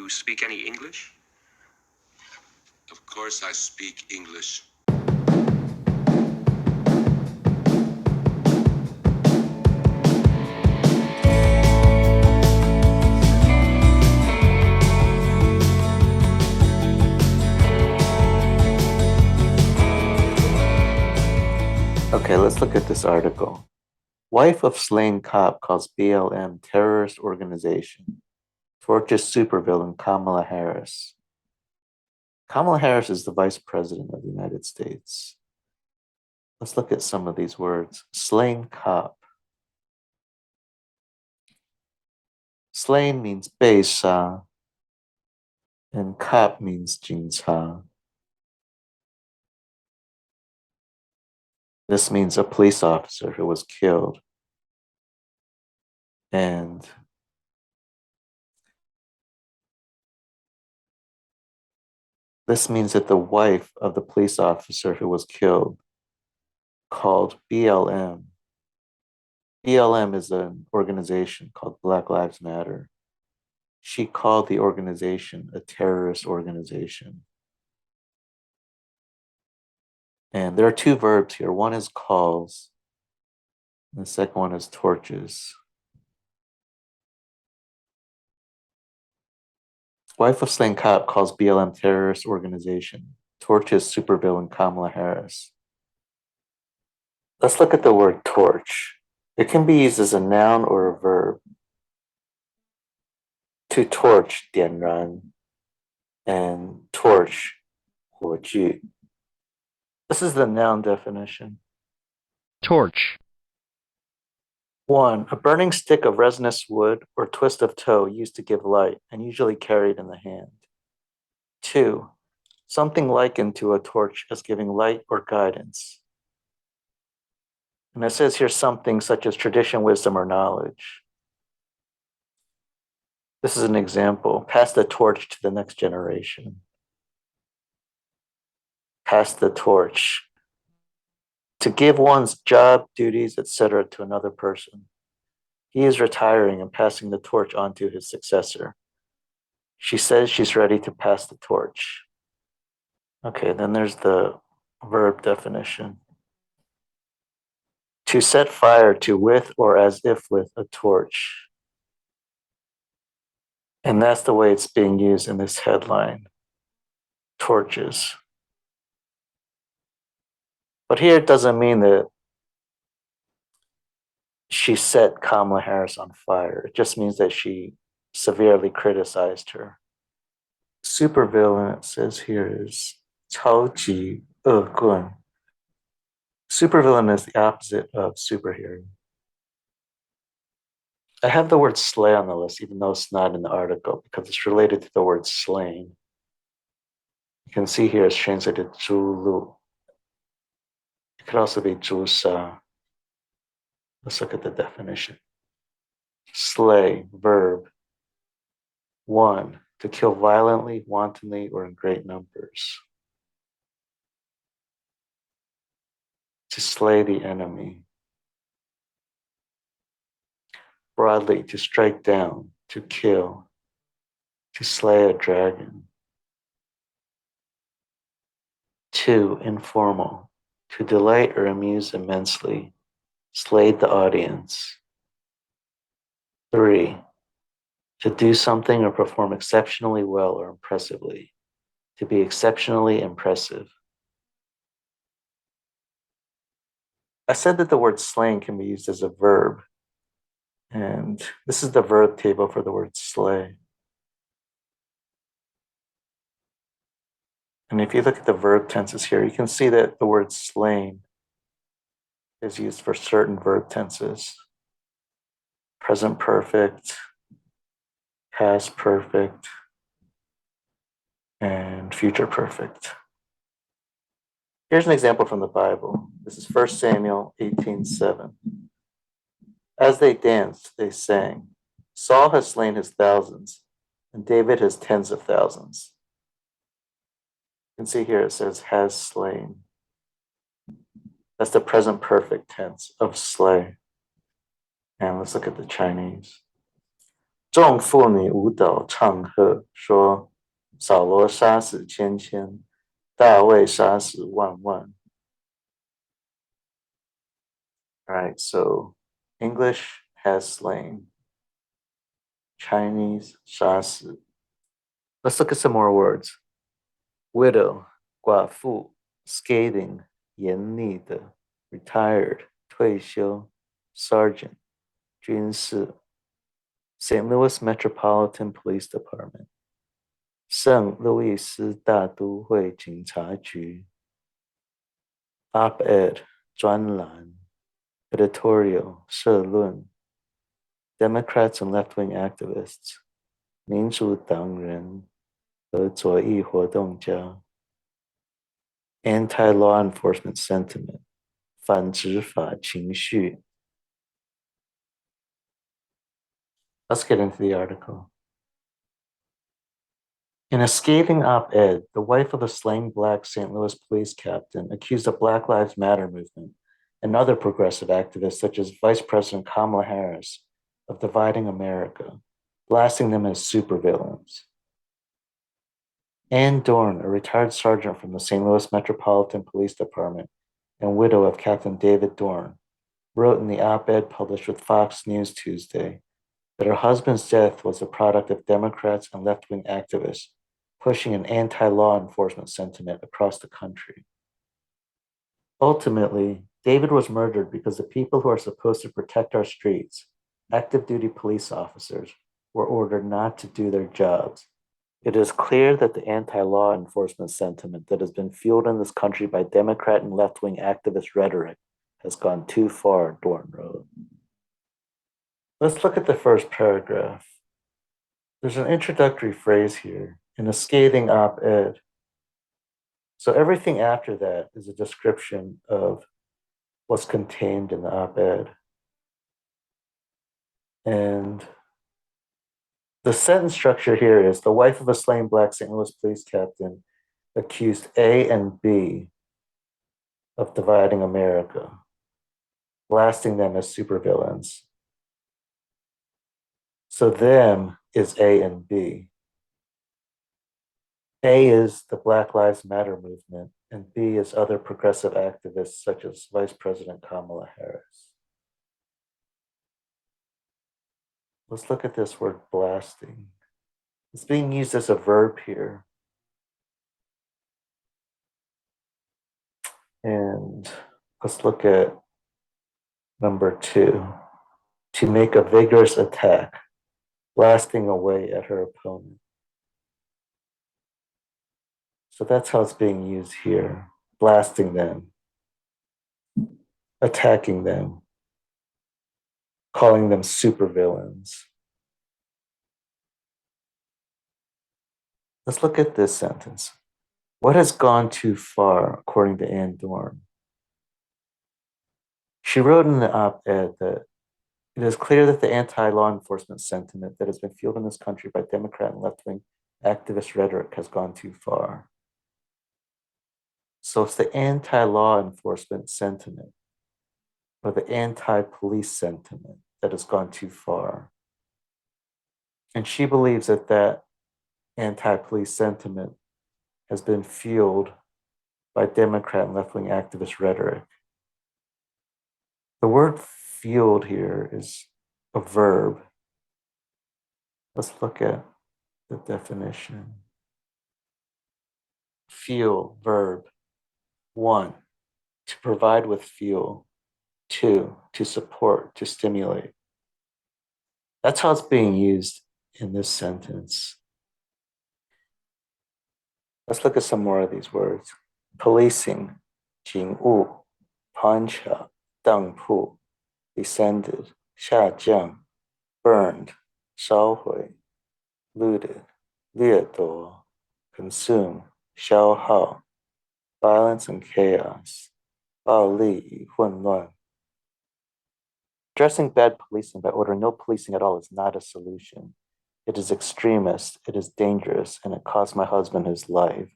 you speak any English? Of course I speak English. Okay, let's look at this article. Wife of slain cop calls BLM terrorist organization. Torches supervillain Kamala Harris. Kamala Harris is the vice president of the United States. Let's look at some of these words. Slain cop. Slain means 被杀, and cop means 警察. This means a police officer who was killed. And this means that the wife of the police officer who was killed called BLM. BLM is an organization called Black Lives Matter. She called the organization a terrorist organization. And there are two verbs here. One is calls, and the second one is torches. Wife of slain cop calls BLM terrorist organization. Torches supervillain Kamala Harris. Let's look at the word torch. It can be used as a noun or a verb. To torch, 点燃, and torch, 火炬. This is the noun definition. Torch. 1. A burning stick of resinous wood or twist of tow used to give light and usually carried in the hand. 2. Something likened to a torch as giving light or guidance. And it says here something such as tradition, wisdom, or knowledge. This is an example. Pass the torch to the next generation. Pass the torch. To give one's job, duties, etc. to another person. He is retiring and passing the torch on to his successor. She says she's ready to pass the torch. Okay, then there's the verb definition. To set fire to with or as if with a torch. And that's the way it's being used in this headline. Torches. But here it doesn't mean that she set Kamala Harris on fire. It just means that she severely criticized her. Supervillain, it says here, is 超级恶棍. Supervillain is the opposite of superhero. I have the word slay on the list, even though it's not in the article, because it's related to the word slain. You can see here it's translated 诛戮. It could also be 诛杀. Let's look at the definition. Slay, verb. 1. To kill violently, wantonly, or in great numbers. To slay the enemy. Broadly, to strike down, to kill, to slay a dragon. 2. Informal. To delight or amuse immensely. Slayed the audience. 3. To do something or perform exceptionally well or impressively. To be exceptionally impressive. I said that the word slaying can be used as a verb. And this is the verb table for the word slay. And if you look at the verb tenses here, you can see that the word slain is used for certain verb tenses. Present perfect, past perfect, and future perfect. Here's an example from the Bible. This is 1 Samuel 18:7. As they danced, they sang, Saul has slain his thousands, and David his tens of thousands. You can see here it says has slain. That's the present perfect tense of slay. And let's look at the Chinese. 众妇女舞蹈唱和，说：扫罗杀死千千，大卫杀死万万。All right, so English has slain. Chinese 杀死. Let's look at some more words. Widow 寡妇, scathing 严厉的, retired 退休, sergeant 军事, St. Louis Metropolitan Police Department 圣路易斯大都会警察局 op-ed 专栏 editorial 社论 Democrats and left-wing activists 民主党人和左翼活动家 anti-law enforcement sentiment 反执法情绪 Let's get into the article. In a scathing op-ed, the wife of a slain Black St. Louis police captain accused the Black Lives Matter movement and other progressive activists such as Vice President Kamala Harris of dividing America, blasting them as supervillains. Ann Dorn, a retired sergeant from the St. Louis Metropolitan Police Department and widow of Captain David Dorn, wrote in the op-ed published with Fox News Tuesday that her husband's death was the product of Democrats and left-wing activists pushing an anti-law enforcement sentiment across the country. Ultimately, David was murdered because the people who are supposed to protect our streets, active duty police officers, were ordered not to do their jobs. It is clear that the anti-law enforcement sentiment that has been fueled in this country by Democrat and left-wing activist rhetoric has gone too far, Dorn wrote. Let's look at the first paragraph. There's an introductory phrase here in a scathing op-ed. So everything after that is a description of what's contained in the op-ed. And the sentence structure here is the wife of a slain Black St. Louis police captain accused A and B of dividing America, blasting them as supervillains. So them is A and B. A is the Black Lives Matter movement, and B is other progressive activists such as Vice President Kamala Harris. Let's look at this word blasting. It's being used as a verb here. And let's look at number 2. To make a vigorous attack, blasting away at her opponent. So that's how it's being used here. Blasting them, attacking them, calling them supervillains. Let's look at this sentence. What has gone too far, according to Ann Dorn? She wrote in the op-ed that it is clear that the anti-law enforcement sentiment that has been fueled in this country by Democrat and left-wing activist rhetoric has gone too far. So it's the anti-law enforcement sentiment or the anti-police sentiment that has gone too far. And she believes that that anti-police sentiment has been fueled by Democrat and left-wing activist rhetoric. The word fueled here is a verb. Let's look at the definition. Fuel, verb. 1, to provide with fuel. 2, to support, to stimulate. That's how it's being used in this sentence. Let's look at some more of these words. Policing, 警务, punch up, 当铺, descended, 下降, burned, 烧毁, looted, 掠夺, consume, 消耗, violence and chaos, 暴力与混乱. Addressing bad policing by ordering no policing at all is not a solution. It is extremist, it is dangerous, and it cost my husband his life.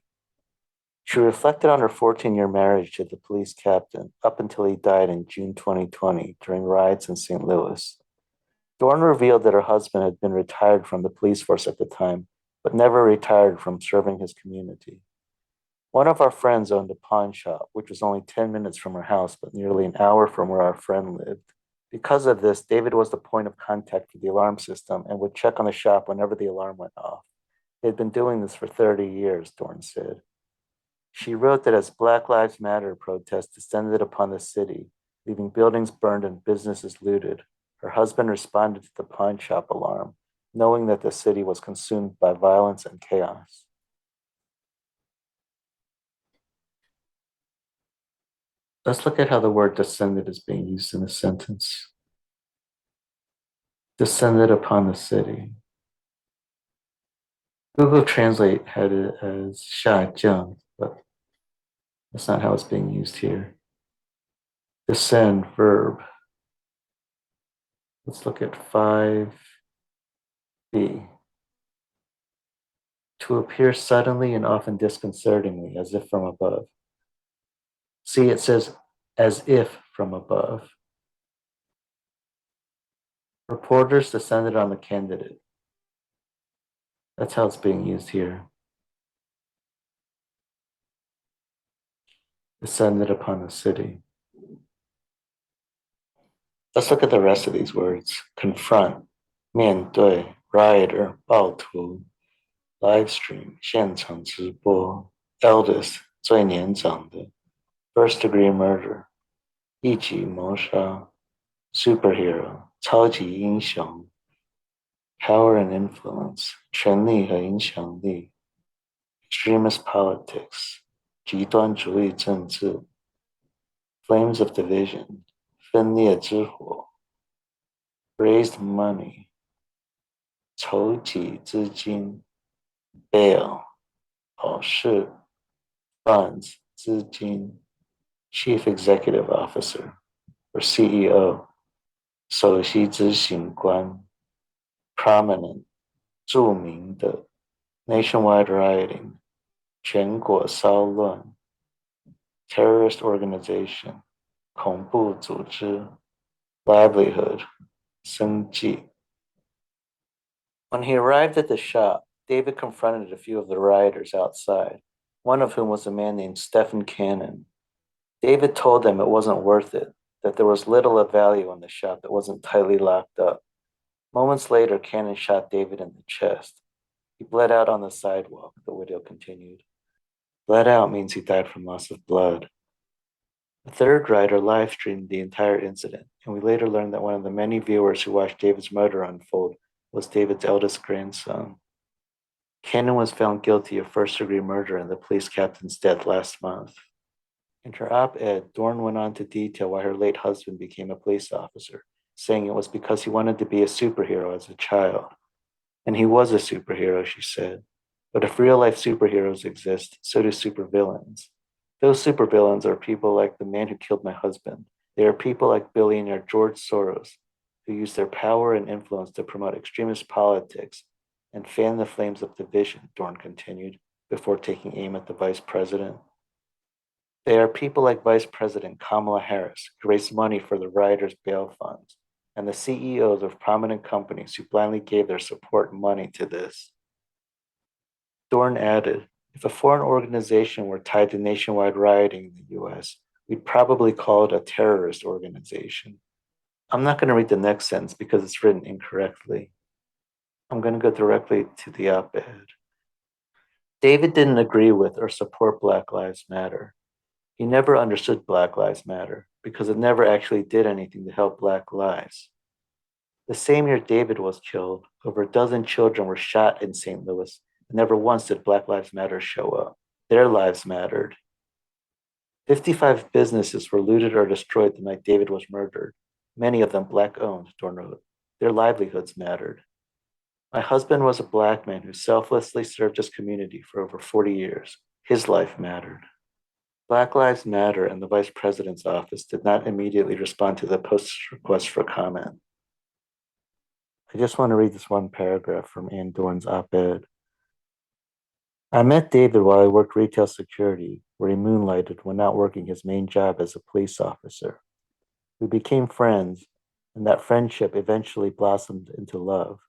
She reflected on her 14-year marriage to the police captain up until he died in June 2020 during riots in St. Louis. Dorn revealed that her husband had been retired from the police force at the time, but never retired from serving his community. One of our friends owned a pawn shop, which was only 10 minutes from her house, but nearly an hour from where our friend lived. Because of this, David was the point of contact for the alarm system and would check on the shop whenever the alarm went off. They had been doing this for 30 years, Dorn said. She wrote that as Black Lives Matter protests descended upon the city, leaving buildings burned and businesses looted, her husband responded to the pawn shop alarm, knowing that the city was consumed by violence and chaos. Let's look at how the word descended is being used in a sentence. Descended upon the city. Google Translate had it as 下降, but that's not how it's being used here. Descend, verb. Let's look at 5b. To appear suddenly and often disconcertingly, as if from above. See, it says as if from above. Reporters descended on the candidate. That's how it's being used here. Descended upon the city. Let's look at the rest of these words. Confront, 面对, rioter, 暴徒, live stream, 现场直播, eldest, 最年长的, first degree murder, 一级谋杀, superhero, 超级英雄, power and influence, 权力和影响力, extremist politics, 极端主义政治, flames of division, 分裂之火, raised money, 筹集资金, bail, 保释, funds, 资金, chief executive officer, or CEO, 首席执行官, prominent, 著名的, nationwide rioting, 全国骚乱, terrorist organization, 恐怖组织, livelihood, 生计. When he arrived at the shop, David confronted a few of the rioters outside, one of whom was a man named Stephen Cannon. David told them it wasn't worth it, that there was little of value in the shop that wasn't tightly locked up. Moments later, Cannon shot David in the chest. He bled out on the sidewalk, the widow continued. Bled out means he died from loss of blood. The third writer live streamed the entire incident, and we later learned that one of the many viewers who watched David's murder unfold was David's eldest grandson. Cannon was found guilty of first-degree murder in the police captain's death last month. In her op-ed, Dorn went on to detail why her late husband became a police officer, saying it was because he wanted to be a superhero as a child. And he was a superhero, she said. But if real-life superheroes exist, so do supervillains. Those supervillains are people like the man who killed my husband. They are people like billionaire George Soros, who use their power and influence to promote extremist politics and fan the flames of division, Dorn continued, before taking aim at the vice president. They are people like Vice President Kamala Harris, who raised money for the rioters' bail funds, and the CEOs of prominent companies who blindly gave their support and money to this. Dorn added, if a foreign organization were tied to nationwide rioting in the US, we'd probably call it a terrorist organization. I'm not going to read the next sentence because it's written incorrectly. I'm going to go directly to the op-ed. David didn't agree with or support Black Lives Matter. He never understood Black Lives Matter because it never actually did anything to help Black lives. The same year David was killed, over a dozen children were shot in St. Louis, and never once did Black Lives Matter show up. Their lives mattered. 55 businesses were looted or destroyed the night David was murdered, many of them Black-owned, Dorn wrote. Their livelihoods mattered. My husband was a Black man who selflessly served his community for over 40 years. His life mattered. Black Lives Matter and the Vice President's office did not immediately respond to the Post's request for comment. I just want to read this one paragraph from Ann Dorn's op-ed. I met David while I worked retail security, where he moonlighted when not working his main job as a police officer. We became friends, and that friendship eventually blossomed into love.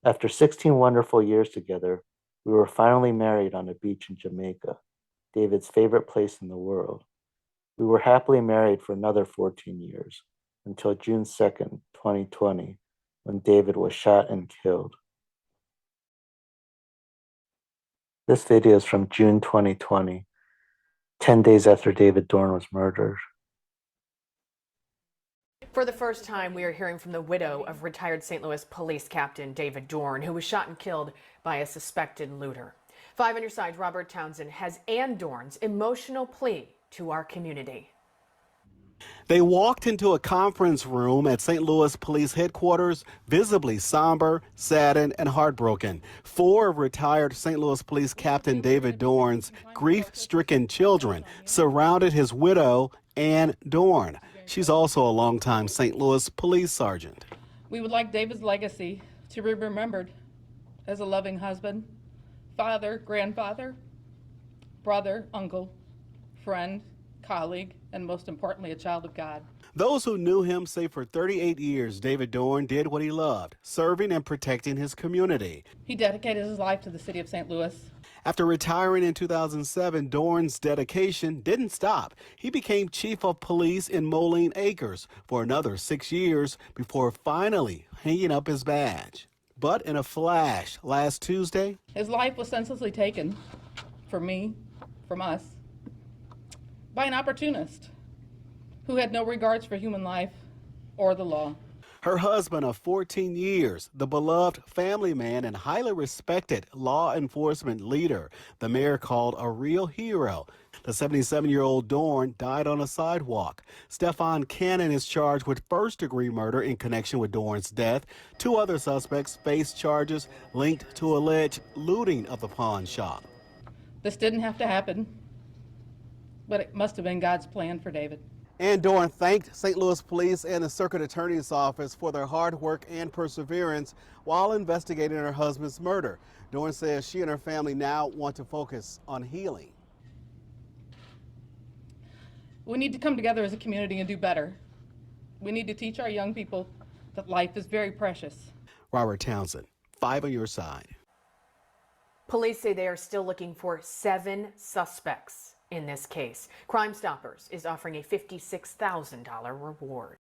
After 16 wonderful years together, we were finally married on a beach in Jamaica, David's favorite place in the world. We were happily married for another 14 years, until June 2nd, 2020, when David was shot and killed. This video is from June 2020, 10 days after David Dorn was murdered. For the first time, we are hearing from the widow of retired St. Louis Police Captain David Dorn, who was shot and killed by a suspected looter. 5 on your side, Robert Townsend has Ann Dorn's emotional plea to our community. They walked into a conference room at St. Louis Police Headquarters, visibly somber, saddened, and heartbroken. 4 of retired St. Louis Police Captain David Dorn's grief-stricken children surrounded his widow, Ann Dorn. She's also a longtime St. Louis police sergeant. We would like David's legacy to be remembered as a loving husband, father, grandfather, brother, uncle, friend, colleague, and most importantly, a child of God. Those who knew him say for 38 years, David Dorn did what he loved, serving and protecting his community. He dedicated his life to the city of St. Louis. After retiring in 2007, Dorn's dedication didn't stop. He became chief of police in Moline Acres for another 6 years before finally hanging up his badge. But in a flash, last Tuesday, His life was senselessly taken from me, from us, by an opportunist who had no regards for human life or the law. her husband of 14 years, the beloved family man and highly respected law enforcement leader, the mayor called a real hero. The 77-year-old Dorn died on a sidewalk. Stefan Cannon is charged with first-degree murder in connection with Dorn's death. 2 other suspects face charges linked to alleged looting of the pawn shop. This didn't have to happen, but it must have been God's plan for David. Ann Dorn thanked St. Louis Police and the Circuit Attorney's Office for their hard work and perseverance while investigating her husband's murder. Dorn says she and her family now want to focus on healing. We need to come together as a community and do better. We need to teach our young people that life is very precious. Robert Townsend, 5 on your side. Police say they are still looking for 7 suspects in this case. Crime Stoppers is offering a $56,000 reward.